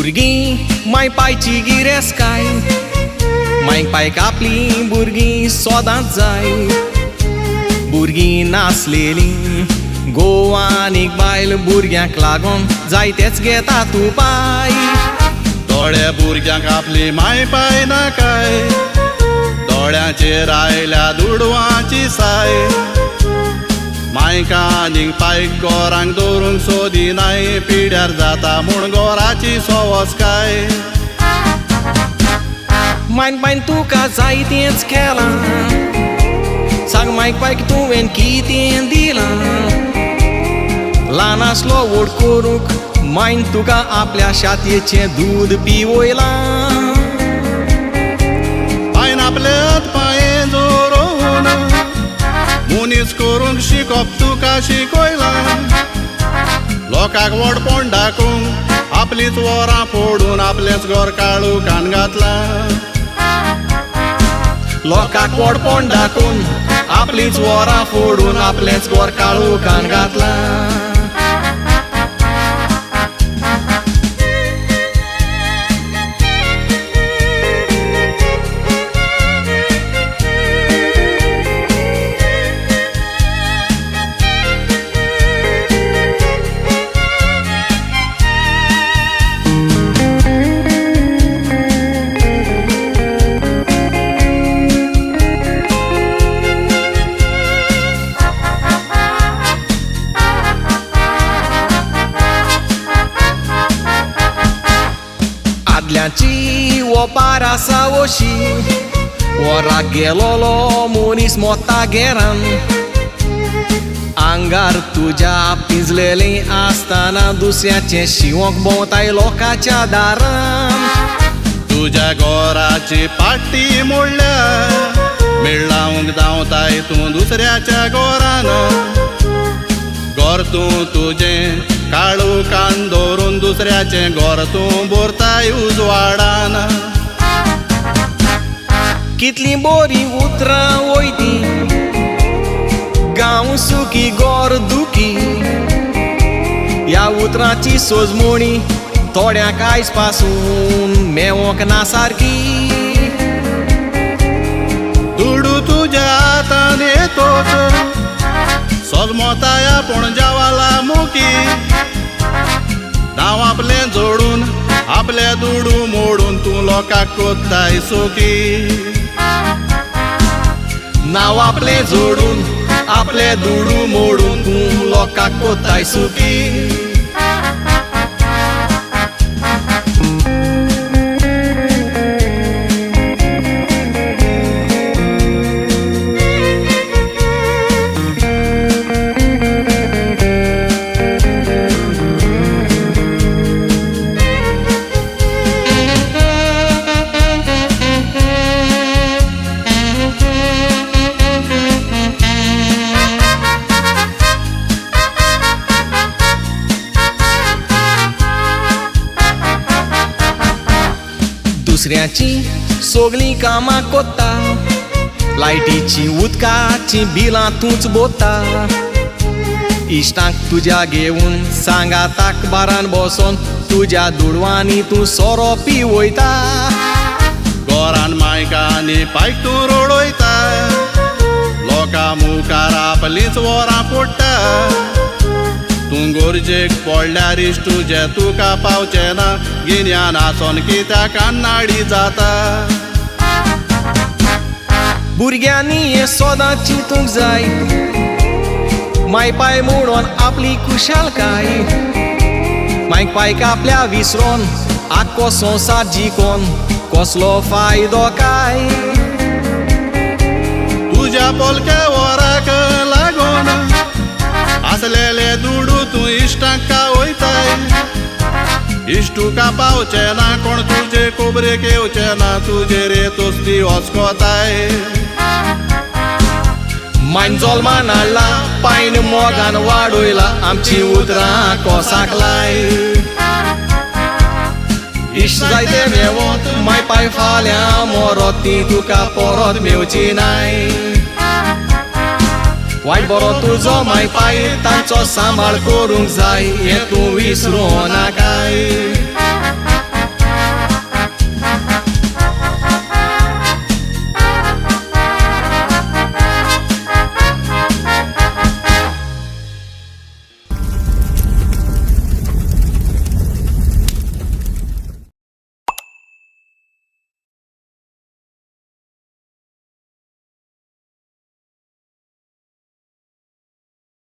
भुरगीं माय पायची गिरेस्काय मांयक पाय कापली भुरगीं सोदांच जाय भुरगीं नासलेलीं गोवानीक बायल भुरग्यांक लागून जायतेच घेता तूं पाय थोड्या भुरग्यांक आपली माय पाय नाकाय दोळ्यांचेर आयल्या दुडवांची साय मायका आनीक पायक गोरांक दवरूंक सोदिनाय पिड्यार जाता म्हूण गोराची सवस काय मांयक बायन तुका जायतेंच केलां सांग मांयक पायक तुवें कितें दिलां ल्हान आसलो व्हड करूंक मायन तुका आपल्या शातयेचें दूद पिवयलां पायन आपल्यात पांये जोरोवन मुनीस करूंक शिकोवप तुका शिकयलां लोकांक वडपण दाखोवंक आपलीच वरां फोडून आपलेंच घर काळुकान घातलां लोकांक वडपण दाखोवन आपलीच वरां फोडून आपलेंच घर काळुकान घातलां आदल्यांची वोपार आसा वशी वराक गेलोलो मनीस मोता घेरान आंगार तुज्या पिंजलेलीं आसतना दुसऱ्याचें शिवोंक भोंवताय लोकांच्या दारान तुज्या घोराची पाट्टी मोडल्या मेळ्ळावंक धांवताय तूं दुसऱ्याच्या घोरान घर तूं तुजें काळुकान दवरून दुसऱ्याचें घर तूं भरताय उजवाडान कितलीं बरीं उतरां वयतीं गांव सुखी घोर दुखी ह्या उतरांची सोजमोणी थोड्यांक आयज पासून मेवोंक ना सारकी दुडू तुज्या हातान येतोच सोजमोताया पूण जावाला मुकी नांव आपलें जोडून आपले दुडू मोडून तूं लोकांक कोत्ताय सुखी नांव आपलें जोडून आपले दुडू मोडून तूं लोकांक कोत्ताय सुखी दुसऱ्याची सोगलीं कामां कोत्ता लायटीची उदकाची बिलां तूंच भोत्ता इश्टांक तुज्या घेवन सांगाताक बारान बसोन तुज्या दुडवांनी तूं सोरो पिवयता घोरान मायका आनी पायक तूं रोडयता लोकां मुखार आपलींच वरां फोडटा तूं गोरजेक पडल्यार इश्ट तुजें तुका पावचें ना गिन्यान आसोन कित्याक नाडी जाता भुरग्यांनी हें सोदां चिंतूंक जाय माय पाय मोडोन आपली कुशालकाय मांयक पायक आपल्या विसरोन आख्खो संवसार जिकोन कसलो फायदो काय तुज्या पोलक्या वराक लागून आसलेले दुडू तूं इश्टांक कावयताय इश्ट तुका पावचें ना कोण तुजे कोबरेक येवचें ना तुजेर येतोच ती वचकोताय मायन जोल्मान हाडला पायन मोगान वाडयला आमची उतरां कोसाक लाय इश्ट जायते मेवोत माय पाय फाल्यां मोरोत ती तुका परत मेवची नाय वायट बरो तुजो माय पाय तांचो सांबाळ करूंक जाय हें तूं विसरूं नाकाय